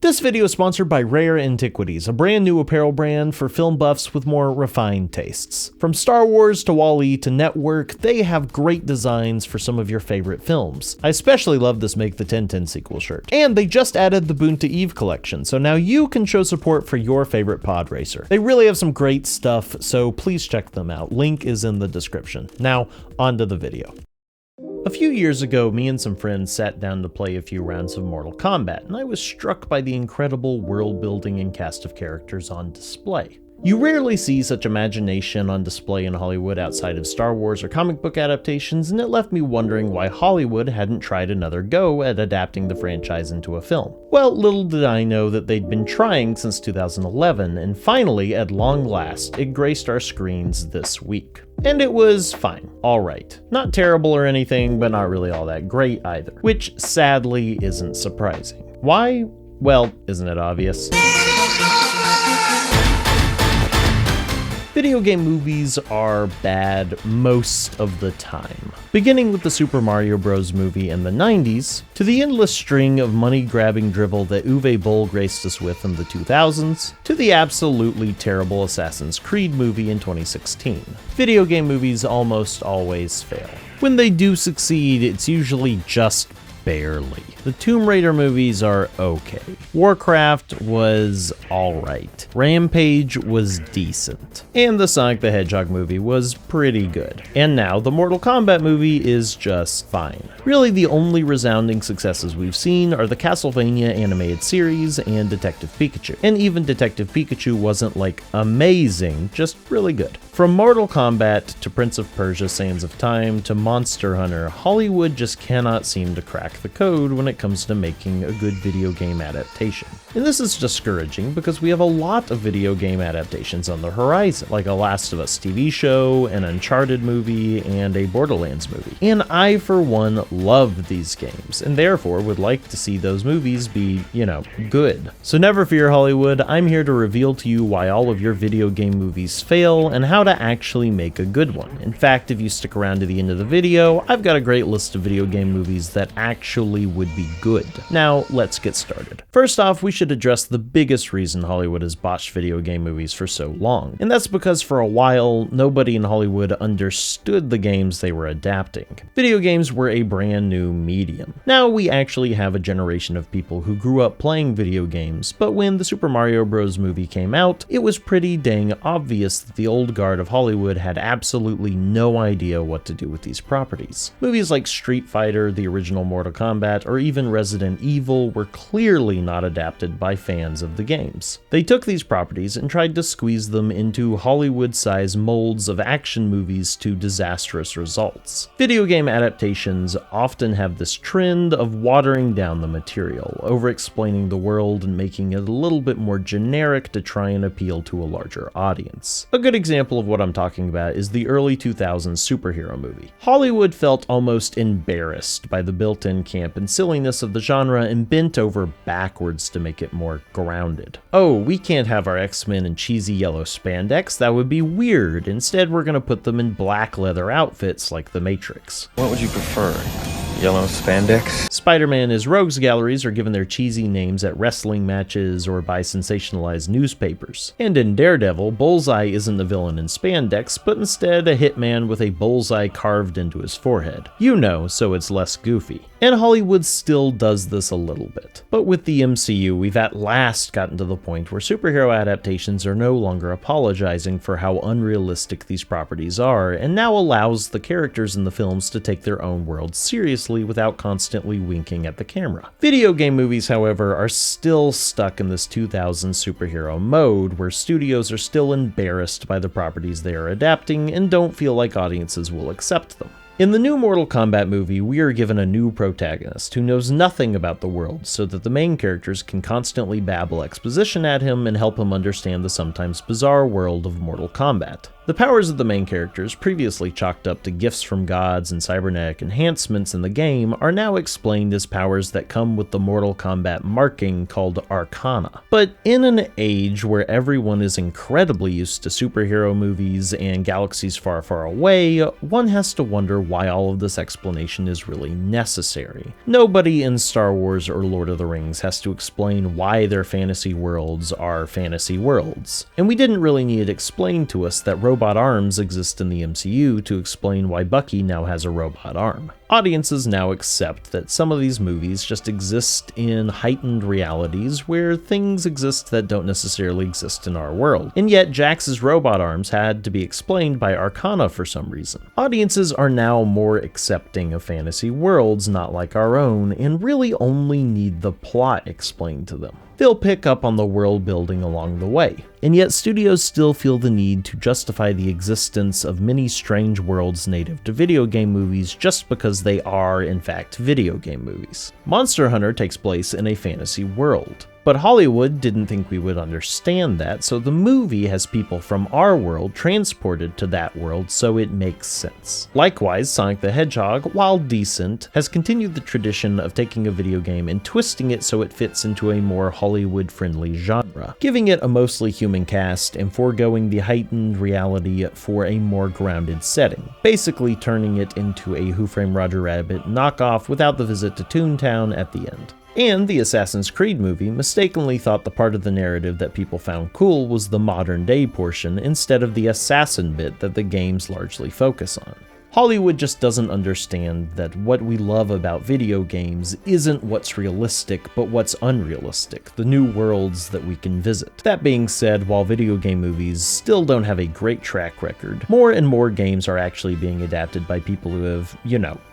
This video is sponsored by Rare Antiquities, a brand new apparel brand for film buffs with more refined tastes. From Star Wars to Wall-E to Network, they have great designs for some of your favorite films. I especially love this Make the 1010 sequel shirt. And they just added the Boon to Eve collection, so now you can show support for your favorite pod racer. They really have some great stuff, so please check them out. Link is in the description. Now, on to the video. A few years ago, me and some friends sat down to play a few rounds of Mortal Kombat, and I was struck by the incredible world building and cast of characters on display. You rarely see such imagination on display in Hollywood outside of Star Wars or comic book adaptations, and it left me wondering why Hollywood hadn't tried another go at adapting the franchise into a film. Well, little did I know that they'd been trying since 2011, and finally, at long last, it graced our screens this week. And it was fine. Alright. Not terrible or anything, but not really all that great either. Which, sadly, isn't surprising. Why? Well, isn't it obvious? Video game movies are bad most of the time. Beginning with the Super Mario Bros. Movie in the 90s, to the endless string of money-grabbing drivel that Uwe Boll graced us with in the 2000s, to the absolutely terrible Assassin's Creed movie in 2016. Video game movies almost always fail. When they do succeed, it's usually just barely. The Tomb Raider movies are okay. Warcraft was alright. Rampage was decent. And the Sonic the Hedgehog movie was pretty good. And now the Mortal Kombat movie is just fine. Really, the only resounding successes we've seen are the Castlevania animated series and Detective Pikachu. And even Detective Pikachu wasn't like amazing, just really good. From Mortal Kombat to Prince of Persia: Sands of Time to Monster Hunter, Hollywood just cannot seem to crack the code when it comes to making a good video game adaptation. And this is discouraging because we have a lot of video game adaptations on the horizon, like a Last of Us TV show, an Uncharted movie, and a Borderlands movie. And I, for one, love these games, and therefore would like to see those movies be, good. So never fear, Hollywood, I'm here to reveal to you why all of your video game movies fail and how to actually make a good one. In fact, if you stick around to the end of the video, I've got a great list of video game movies that actually would be good. Now, let's get started. First off, we should address the biggest reason Hollywood has botched video game movies for so long. And that's because for a while, nobody in Hollywood understood the games they were adapting. Video games were a brand new medium. Now we actually have a generation of people who grew up playing video games, but when the Super Mario Bros. Movie came out, it was pretty dang obvious that the old guard of Hollywood had absolutely no idea what to do with these properties. Movies like Street Fighter, the original Mortal Kombat, or even Resident Evil were clearly not adapted by fans of the games. They took these properties and tried to squeeze them into Hollywood-sized molds of action movies to disastrous results. Video game adaptations often have this trend of watering down the material, over-explaining the world and making it a little bit more generic to try and appeal to a larger audience. A good example of what I'm talking about is the early 2000s superhero movie. Hollywood felt almost embarrassed by the built-in camp and silliness of the genre and bent over backwards to make it more grounded. Oh, we can't have our X-Men in cheesy yellow spandex, that would be weird. Instead, we're gonna put them in black leather outfits like the Matrix. What would you prefer? Yellow spandex? Spider-Man as rogues galleries are given their cheesy names at wrestling matches or by sensationalized newspapers. And in Daredevil, Bullseye isn't the villain in spandex, but instead a hitman with a bullseye carved into his forehead. So it's less goofy. And Hollywood still does this a little bit. But with the MCU, we've at last gotten to the point where superhero adaptations are no longer apologizing for how unrealistic these properties are, and now allows the characters in the films to take their own world seriously without constantly winking at the camera. Video game movies, however, are still stuck in this 2000s superhero mode, where studios are still embarrassed by the properties they are adapting and don't feel like audiences will accept them. In the new Mortal Kombat movie, we are given a new protagonist who knows nothing about the world so that the main characters can constantly babble exposition at him and help him understand the sometimes bizarre world of Mortal Kombat. The powers of the main characters, previously chalked up to gifts from gods and cybernetic enhancements in the game, are now explained as powers that come with the Mortal Kombat marking called Arcana. But in an age where everyone is incredibly used to superhero movies and galaxies far, far away, one has to wonder why all of this explanation is really necessary. Nobody in Star Wars or Lord of the Rings has to explain why their fantasy worlds are fantasy worlds. And we didn't really need it explained to us that robot arms exist in the MCU to explain why Bucky now has a robot arm. Audiences now accept that some of these movies just exist in heightened realities where things exist that don't necessarily exist in our world. And yet Jax's robot arms had to be explained by Arcana for some reason. Audiences are now more accepting of fantasy worlds not like our own and really only need the plot explained to them. They'll pick up on the world building along the way. And yet studios still feel the need to justify the existence of many strange worlds native to video game movies just because they are, in fact, video game movies. Monster Hunter takes place in a fantasy world. But Hollywood didn't think we would understand that, so the movie has people from our world transported to that world, so it makes sense. Likewise, Sonic the Hedgehog, while decent, has continued the tradition of taking a video game and twisting it so it fits into a more Hollywood-friendly genre, giving it a mostly human cast and foregoing the heightened reality for a more grounded setting, basically turning it into a Who Framed Roger Rabbit knockoff without the visit to Toontown at the end. And the Assassin's Creed movie mistakenly thought the part of the narrative that people found cool was the modern day portion instead of the assassin bit that the games largely focus on. Hollywood just doesn't understand that what we love about video games isn't what's realistic, but what's unrealistic, the new worlds that we can visit. That being said, while video game movies still don't have a great track record, more and more games are actually being adapted by people who have,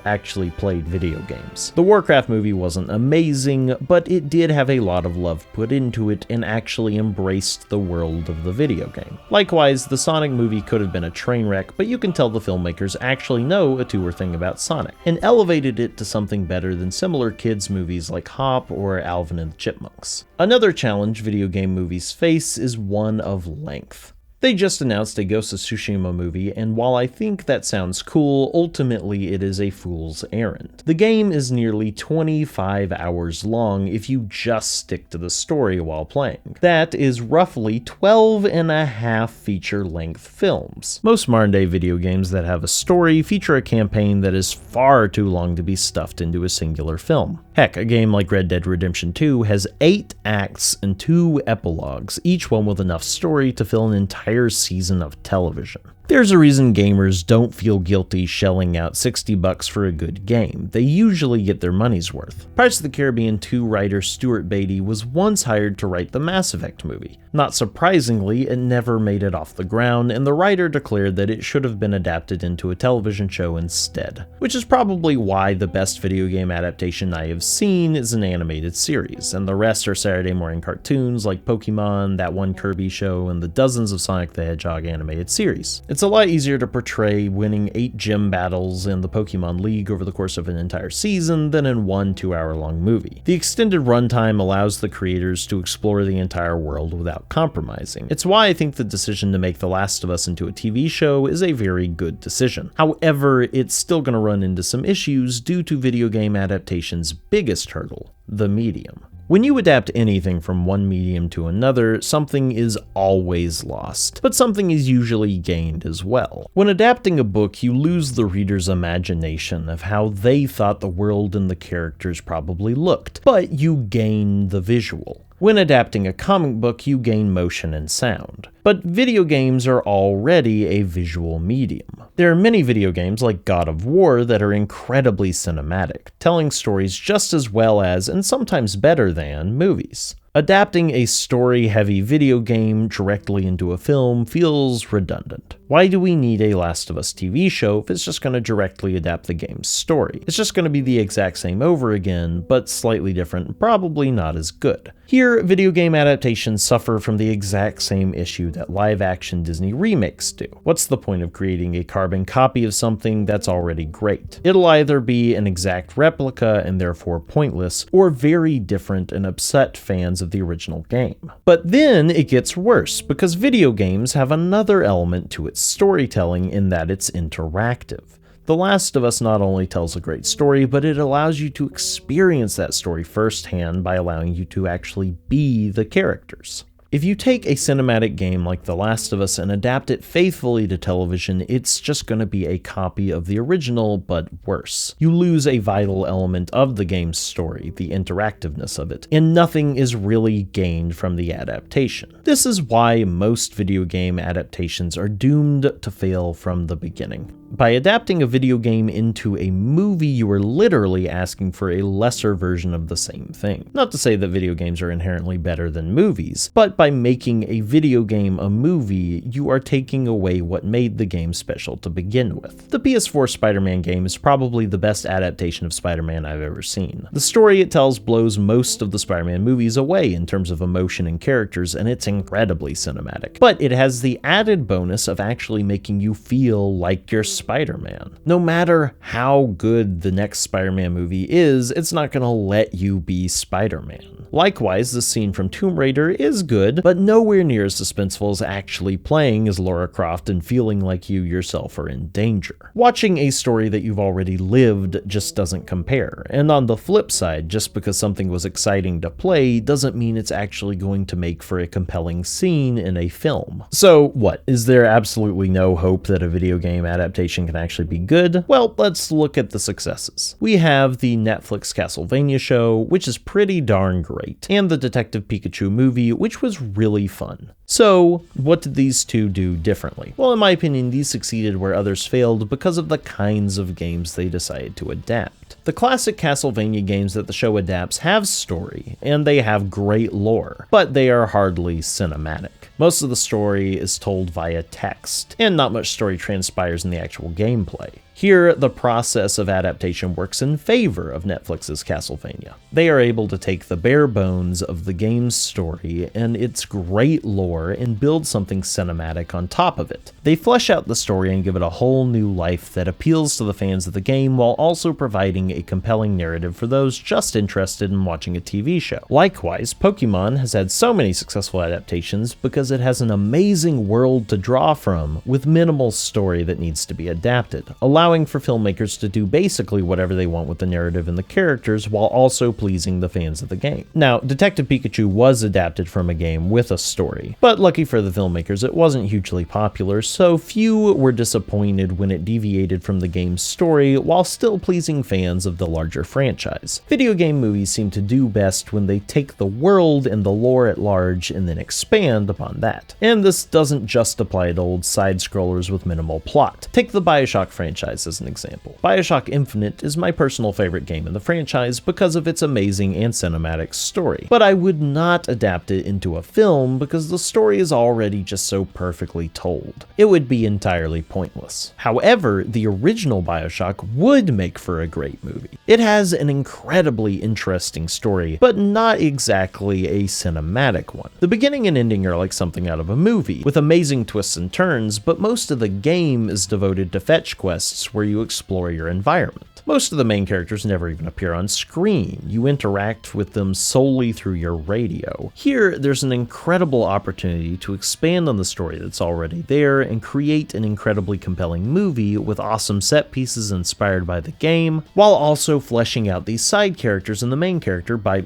actually played video games. The Warcraft movie wasn't amazing, but it did have a lot of love put into it and actually embraced the world of the video game. Likewise, the Sonic movie could have been a train wreck, but you can tell the filmmakers actually know a two-er thing about Sonic, and elevated it to something better than similar kids' movies like Hop or Alvin and the Chipmunks. Another challenge video game movies face is one of length. They just announced a Ghost of Tsushima movie, and while I think that sounds cool, ultimately it is a fool's errand. The game is nearly 25 hours long if you just stick to the story while playing. That is roughly 12 and a half feature-length films. Most modern-day video games that have a story feature a campaign that is far too long to be stuffed into a singular film. Heck, a game like Red Dead Redemption 2 has 8 acts and 2 epilogues, each one with enough story to fill an entire season of television. There's a reason gamers don't feel guilty shelling out $60 for a good game. They usually get their money's worth. Pirates of the Caribbean 2 writer Stuart Beatty was once hired to write the Mass Effect movie. Not surprisingly, it never made it off the ground, and the writer declared that it should have been adapted into a television show instead. Which is probably why the best video game adaptation I have seen is an animated series, and the rest are Saturday morning cartoons like Pokemon, that one Kirby show, and the dozens of Sonic the Hedgehog animated series. It's a lot easier to portray winning 8 gym battles in the Pokemon League over the course of an entire season than in one 2-hour-long movie. The extended runtime allows the creators to explore the entire world without compromising. It's why I think the decision to make The Last of Us into a TV show is a very good decision. However, it's still going to run into some issues due to video game adaptation's biggest hurdle, the medium. When you adapt anything from one medium to another, something is always lost, but something is usually gained as well. When adapting a book, you lose the reader's imagination of how they thought the world and the characters probably looked, but you gain the visual. When adapting a comic book, you gain motion and sound. But video games are already a visual medium. There are many video games like God of War that are incredibly cinematic, telling stories just as well as, and sometimes better than, movies. Adapting a story-heavy video game directly into a film feels redundant. Why do we need a Last of Us TV show if it's just going to directly adapt the game's story? It's just going to be the exact same over again, but slightly different and probably not as good. Here, video game adaptations suffer from the exact same issue that live-action Disney remakes do. What's the point of creating a carbon copy of something that's already great? It'll either be an exact replica and therefore pointless, or very different and upset fans of the original game. But then it gets worse, because video games have another element to its storytelling in that it's interactive. The Last of Us not only tells a great story, but it allows you to experience that story firsthand by allowing you to actually be the characters. If you take a cinematic game like The Last of Us and adapt it faithfully to television, it's just going to be a copy of the original, but worse. You lose a vital element of the game's story, the interactiveness of it, and nothing is really gained from the adaptation. This is why most video game adaptations are doomed to fail from the beginning. By adapting a video game into a movie, you are literally asking for a lesser version of the same thing. Not to say that video games are inherently better than movies, but by making a video game a movie, you are taking away what made the game special to begin with. The PS4 Spider-Man game is probably the best adaptation of Spider-Man I've ever seen. The story it tells blows most of the Spider-Man movies away in terms of emotion and characters, and it's incredibly cinematic. But it has the added bonus of actually making you feel like you're Spider-Man. No matter how good the next Spider-Man movie is, it's not gonna let you be Spider-Man. Likewise, the scene from Tomb Raider is good, but nowhere near as suspenseful as actually playing as Lara Croft and feeling like you yourself are in danger. Watching a story that you've already lived just doesn't compare, and on the flip side, just because something was exciting to play doesn't mean it's actually going to make for a compelling scene in a film. So what, is there absolutely no hope that a video game adaptation can actually be good? Well, let's look at the successes. We have the Netflix Castlevania show, which is pretty darn great, and the Detective Pikachu movie, which was really fun. So, what did these two do differently? Well, in my opinion, these succeeded where others failed because of the kinds of games they decided to adapt. The classic Castlevania games that the show adapts have story, and they have great lore, but they are hardly cinematic. Most of the story is told via text, and not much story transpires in the actual gameplay. Here, the process of adaptation works in favor of Netflix's Castlevania. They are able to take the bare bones of the game's story and its great lore and build something cinematic on top of it. They flesh out the story and give it a whole new life that appeals to the fans of the game while also providing a compelling narrative for those just interested in watching a TV show. Likewise, Pokemon has had so many successful adaptations because it has an amazing world to draw from with minimal story that needs to be adapted, allowing for filmmakers to do basically whatever they want with the narrative and the characters while also pleasing the fans of the game. Now, Detective Pikachu was adapted from a game with a story, but lucky for the filmmakers, it wasn't hugely popular, so few were disappointed when it deviated from the game's story while still pleasing fans of the larger franchise. Video game movies seem to do best when they take the world and the lore at large and then expand upon that. And this doesn't just apply to old side-scrollers with minimal plot. Take the BioShock franchise as an example. BioShock Infinite is my personal favorite game in the franchise because of its amazing and cinematic story, but I would not adapt it into a film because the story is already just so perfectly told. It would be entirely pointless. However, the original BioShock would make for a great movie. It has an incredibly interesting story, but not exactly a cinematic one. The beginning and ending are like something out of a movie, with amazing twists and turns, but most of the game is devoted to fetch quests where you explore your environment. Most of the main characters never even appear on screen. You interact with them solely through your radio. Here, there's an incredible opportunity to expand on the story that's already there and create an incredibly compelling movie with awesome set pieces inspired by the game, while also fleshing out these side characters and the main character by,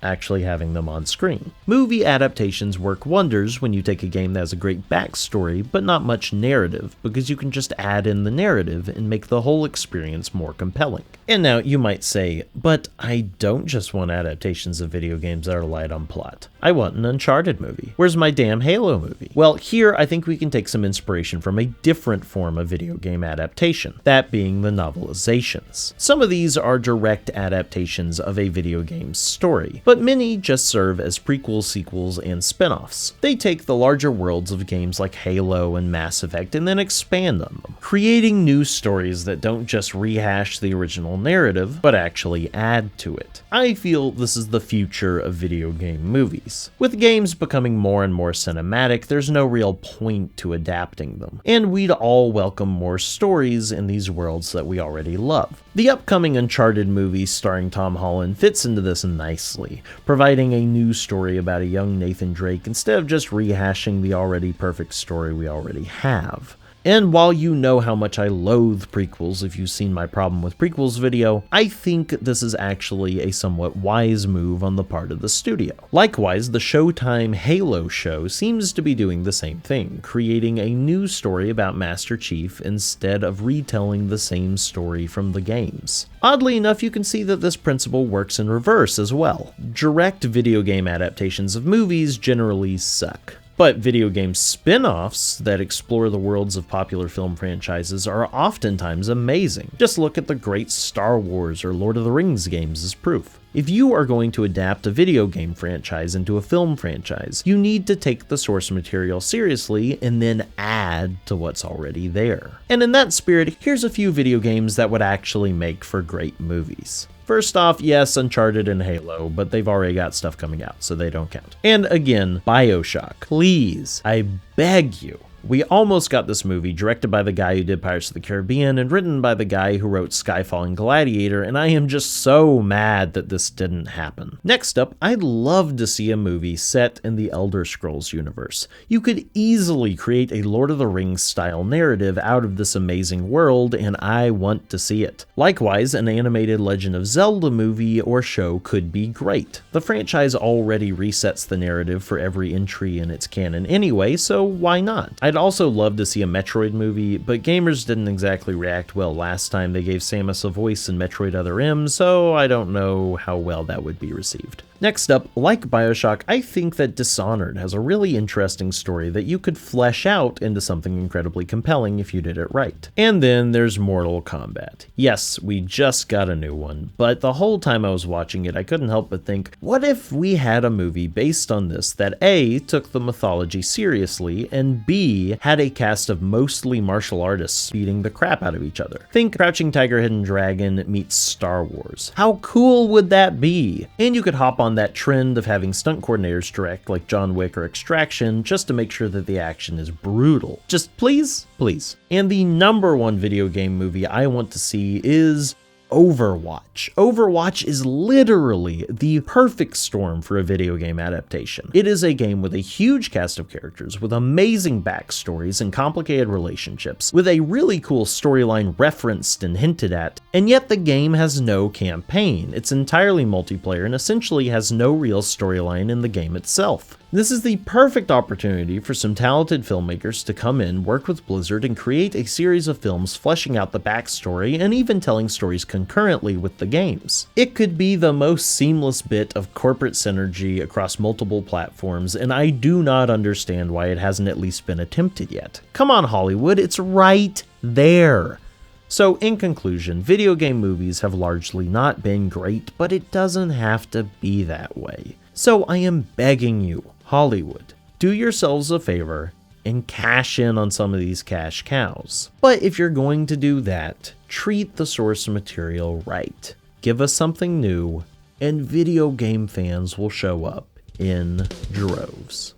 actually having them on screen. Movie adaptations work wonders when you take a game that has a great backstory, but not much narrative, because you can just add in the narrative and make the whole experience more compelling. And now you might say, but I don't just want adaptations of video games that are light on plot. I want an Uncharted movie. Where's my damn Halo movie? Well, here I think we can take some inspiration from a different form of video game adaptation, that being the novelizations. Some of these are direct adaptations of a video game's story, but many just serve as prequels, sequels, and spin-offs. They take the larger worlds of games like Halo and Mass Effect and then expand on them, creating new stories that don't just rehash the original narrative, but actually add to it. I feel this is the future of video game movies. With games becoming more and more cinematic, there's no real point to adapting them, and we'd all welcome more stories in these worlds that we already love. The upcoming Uncharted movie starring Tom Holland fits into this nicely, providing a new story about a young Nathan Drake instead of just rehashing the already perfect story we already have. And while you know how much I loathe prequels if you've seen my problem with prequels video, I think this is actually a somewhat wise move on the part of the studio. Likewise, the Showtime Halo show seems to be doing the same thing, creating a new story about Master Chief instead of retelling the same story from the games. Oddly enough, you can see that this principle works in reverse as well. Direct video game adaptations of movies generally suck. But video game spin-offs that explore the worlds of popular film franchises are oftentimes amazing. Just look at the great Star Wars or Lord of the Rings games as proof. If you are going to adapt a video game franchise into a film franchise, you need to take the source material seriously and then add to what's already there. And in that spirit, here's a few video games that would actually make for great movies. First off, yes, Uncharted and Halo, but they've already got stuff coming out, so they don't count. And again, BioShock. Please, I beg you. We almost got this movie, directed by the guy who did Pirates of the Caribbean and written by the guy who wrote Skyfall and Gladiator, and I am just so mad that this didn't happen. Next up, I'd love to see a movie set in the Elder Scrolls universe. You could easily create a Lord of the Rings style narrative out of this amazing world, and I want to see it. Likewise, an animated Legend of Zelda movie or show could be great. The franchise already resets the narrative for every entry in its canon anyway, so why not? I'd also love to see a Metroid movie, but gamers didn't exactly react well last time they gave Samus a voice in Metroid Other M, so I don't know how well that would be received. Next up, like BioShock, I think that Dishonored has a really interesting story that you could flesh out into something incredibly compelling if you did it right. And then there's Mortal Kombat. Yes, we just got a new one, but the whole time I was watching it, I couldn't help but think, what if we had a movie based on this that A, took the mythology seriously, and B, had a cast of mostly martial artists beating the crap out of each other? Think Crouching Tiger, Hidden Dragon meets Star Wars. How cool would that be? And you could hop on that trend of having stunt coordinators direct like John Wick or Extraction just to make sure that the action is brutal. Just please, please. And the #1 video game movie I want to see is Overwatch. Overwatch is literally the perfect storm for a video game adaptation. It is a game with a huge cast of characters, with amazing backstories and complicated relationships, with a really cool storyline referenced and hinted at, and yet the game has no campaign. It's entirely multiplayer and essentially has no real storyline in the game itself. This is the perfect opportunity for some talented filmmakers to come in, work with Blizzard, and create a series of films fleshing out the backstory and even telling stories concurrently with the games. It could be the most seamless bit of corporate synergy across multiple platforms, and I do not understand why it hasn't at least been attempted yet. Come on, Hollywood, it's right there. So in conclusion, video game movies have largely not been great, but it doesn't have to be that way. So I am begging you, Hollywood, do yourselves a favor and cash in on some of these cash cows. But if you're going to do that, treat the source material right. Give us something new, and video game fans will show up in droves.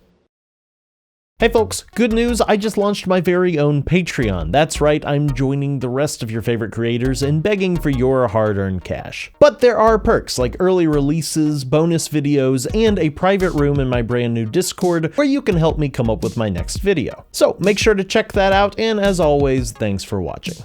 Hey folks, good news, I just launched my very own Patreon. That's right, I'm joining the rest of your favorite creators and begging for your hard-earned cash. But there are perks like early releases, bonus videos, and a private room in my brand new Discord where you can help me come up with my next video. So make sure to check that out, and as always, thanks for watching.